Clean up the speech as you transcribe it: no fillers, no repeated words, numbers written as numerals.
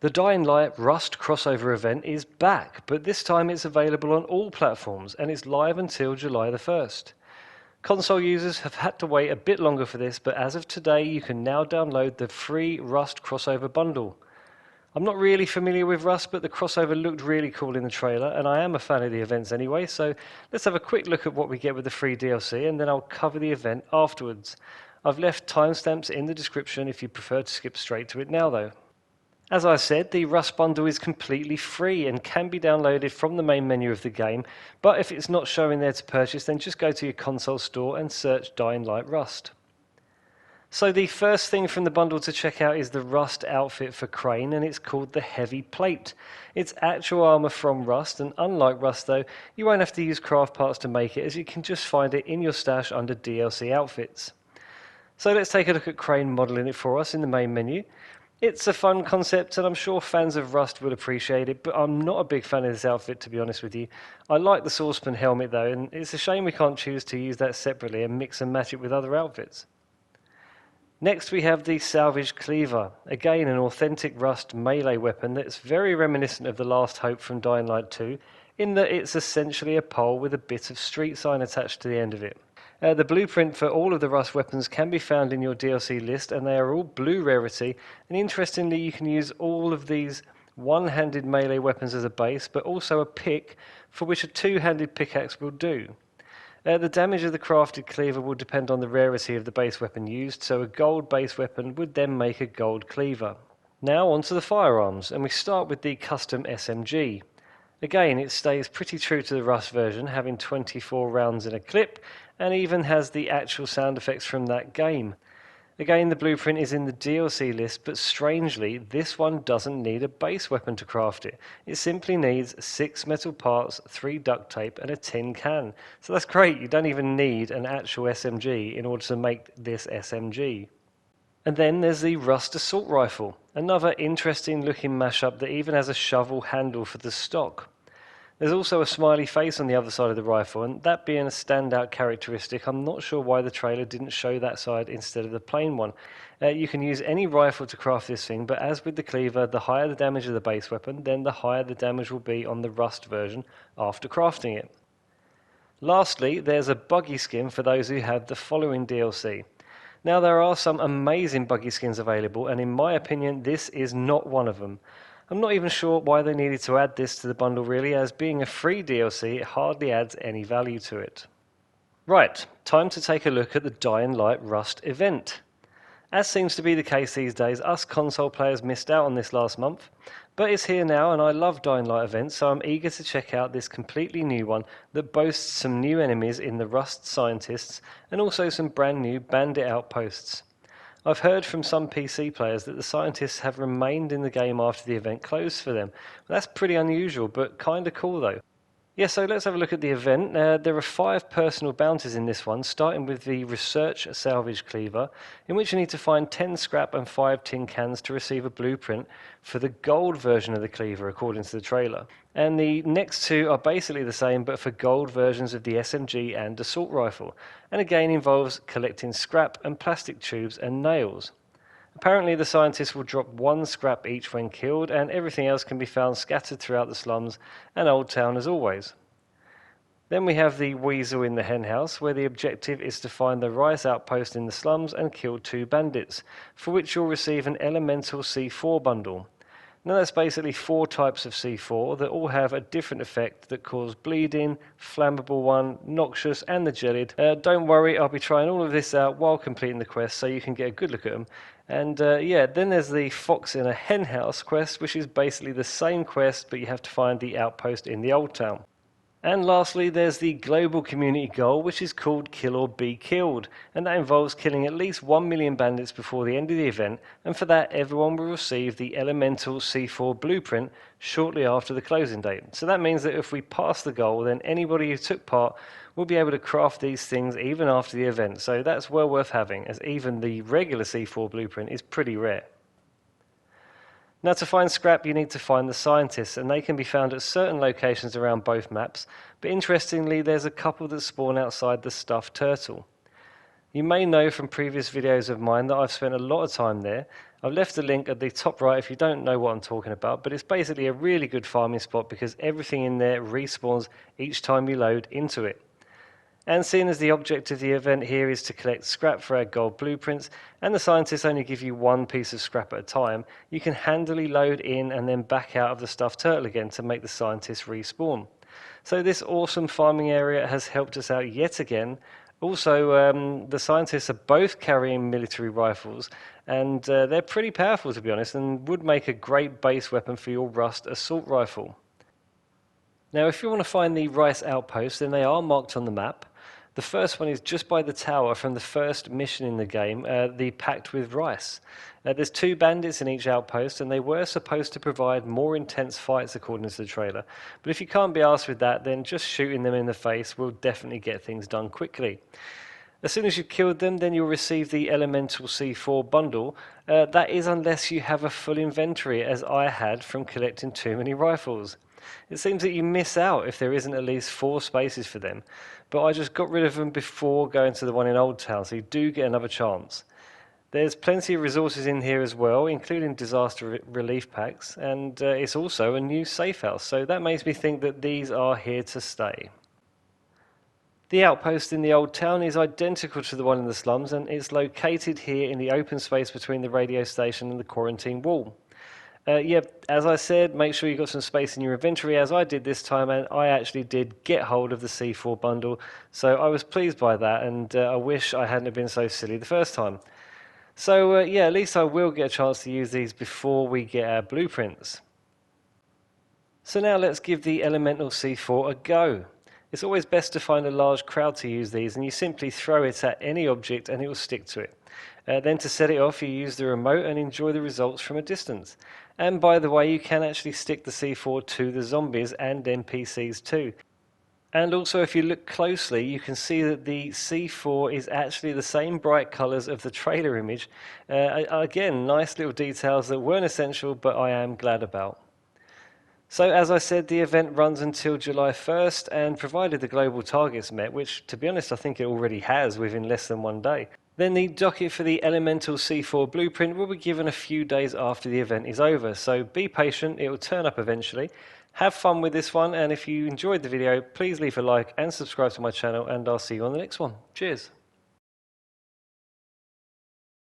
The Dying Light Rust crossover event is back, but this time it's available on all platforms and it's live until July the 1st. Console users have had to wait a bit longer for this, but as of today you can now download the free Rust crossover bundle. I'm not really familiar with Rust, but the crossover looked really cool in the trailer, and I am a fan of the events anyway, so let's have a quick look at what we get with the free DLC, and then I'll cover the event afterwards. I've left timestamps in the description if you prefer to skip straight to it now though. As I said, the Rust bundle is completely free and can be downloaded from the main menu of the game, but if it's not showing there to purchase, then just go to your console store and search Dying Light Rust. So the first thing from the bundle to check out is the Rust outfit for Crane, and it's called the Heavy Plate. It's actual armor from Rust, and unlike Rust though, you won't have to use craft parts to make it, as you can just find it in your stash under DLC outfits. So let's take a look at Crane modeling it for us in the main menu. It's a fun concept, and I'm sure fans of Rust will appreciate it, but I'm not a big fan of this outfit, to be honest with you. I like the saucepan helmet though, and it's a shame we can't choose to use that separately and mix and match it with other outfits. Next we have the Salvaged Cleaver, again an authentic Rust melee weapon that's very reminiscent of the Last Hope from Dying Light 2, in that it's essentially a pole with a bit of street sign attached to the end of it. The blueprint for all of the Rust weapons can be found in your DLC list, and they are all blue rarity, and interestingly you can use all of these one-handed melee weapons as a base, but also a pick for which a two-handed pickaxe will do. The damage of the crafted cleaver will depend on the rarity of the base weapon used, so a gold base weapon would then make a gold cleaver. Now onto the firearms, and we start with the custom SMG. Again, it stays pretty true to the Rust version, having 24 rounds in a clip, and even has the actual sound effects from that game. Again, the blueprint is in the DLC list, but strangely, this one doesn't need a base weapon to craft it. It simply needs 6 metal parts, 3 duct tape, and a tin can. So that's great, you don't even need an actual SMG in order to make this SMG. And then there's the Rust Assault Rifle, another interesting looking mashup that even has a shovel handle for the stock. There's also a smiley face on the other side of the rifle, and that being a standout characteristic, I'm not sure why the trailer didn't show that side instead of the plain one. You can use any rifle to craft this thing, but as with the cleaver, the higher the damage of the base weapon, then the higher the damage will be on the Rust version after crafting it. Lastly, there's a Buggy skin for those who have the following DLC. Now there are some amazing Buggy skins available, and in my opinion this is not one of them. I'm not even sure why they needed to add this to the bundle really, as being a free DLC it hardly adds any value to it. Right, time to take a look at the Dying Light Rust event. As seems to be the case these days, us console players missed out on this last month, but it's here now and I love Dying Light events, so I'm eager to check out this completely new one that boasts some new enemies in the Rust Scientists and also some brand new Bandit Outposts. I've heard from some PC players that the Scientists have remained in the game after the event closed for them. That's pretty unusual, but kinda cool though. Yeah, so let's have a look at the event. There are 5 personal bounties in this one, starting with the Research Salvaged Cleaver, in which you need to find 10 scrap and 5 tin cans to receive a blueprint for the gold version of the cleaver, according to the trailer. And the next 2 are basically the same, but for gold versions of the SMG and assault rifle, and again involves collecting scrap and plastic tubes and nails. Apparently the Scientists will drop 1 scrap each when killed, and everything else can be found scattered throughout the slums and Old Town as always. Then we have the Weasel in the Henhouse, where the objective is to find the Rais Outpost in the slums and kill 2 bandits, for which you'll receive an elemental C4 bundle. Now that's basically 4 types of C4 that all have a different effect that cause bleeding, flammable one, noxious, and the gelid. Don't worry, I'll be trying all of this out while completing the quest so you can get a good look at them. And then there's the Fox in a Henhouse quest, which is basically the same quest, but you have to find the outpost in the Old Town. And lastly, there's the global community goal, which is called Kill or Be Killed, and that involves killing at least 1 million bandits before the end of the event, and for that everyone will receive the elemental C4 blueprint shortly after the closing date. So that means that if we pass the goal, then anybody who took part will be able to craft these things even after the event, so that's well worth having, as even the regular C4 blueprint is pretty rare. Now to find scrap you need to find the Scientists, and they can be found at certain locations around both maps, but interestingly there's a couple that spawn outside the Stuffed Turtle. You may know from previous videos of mine that I've spent a lot of time there. I've left a link at the top right if you don't know what I'm talking about, but it's basically a really good farming spot because everything in there respawns each time you load into it. And seeing as the object of the event here is to collect scrap for our gold blueprints, and the scientists only give you one piece of scrap at a time, you can handily load in and then back out of the stuffed turtle again to make the scientists respawn. So this awesome farming area has helped us out yet again. Also, the scientists are both carrying military rifles, and they're pretty powerful to be honest, and would make a great base weapon for your Rust assault rifle. Now, if you want to find the Rais Outposts, then they are marked on the map. The first one is just by the tower from the first mission in the game, the Pact with Rice. There's 2 bandits in each outpost, and they were supposed to provide more intense fights according to the trailer. But if you can't be arsed with that, then just shooting them in the face will definitely get things done quickly. As soon as you've killed them, then you'll receive the Elemental C4 bundle. That is unless you have a full inventory, as I had from collecting too many rifles. It seems that you miss out if there isn't at least 4 spaces for them, but I just got rid of them before going to the one in Old Town, so you do get another chance. There's plenty of resources in here as well, including disaster relief packs, and it's also a new safe house, so that makes me think that these are here to stay. The outpost in the Old Town is identical to the one in the slums, and it's located here in the open space between the radio station and the quarantine wall. As I said, make sure you've got some space in your inventory, as I did this time, and I actually did get hold of the C4 bundle, so I was pleased by that, and I wish I hadn't been so silly the first time. So at least I will get a chance to use these before we get our blueprints. So now let's give the Elemental C4 a go. It's always best to find a large crowd to use these, and you simply throw it at any object and it will stick to it. Then to set it off, you use the remote and enjoy the results from a distance. And by the way, you can actually stick the C4 to the zombies and NPCs too. And also, if you look closely, you can see that the C4 is actually the same bright colours of the trailer image. Again, nice little details that weren't essential, but I am glad about. So as I said, the event runs until July 1st, and provided the global target's met, which to be honest I think it already has within less than 1 day, then the docket for the Elemental C4 blueprint will be given a few days after the event is over, so be patient, it will turn up eventually. Have fun with this one, and if you enjoyed the video, please leave a like and subscribe to my channel, and I'll see you on the next one. Cheers!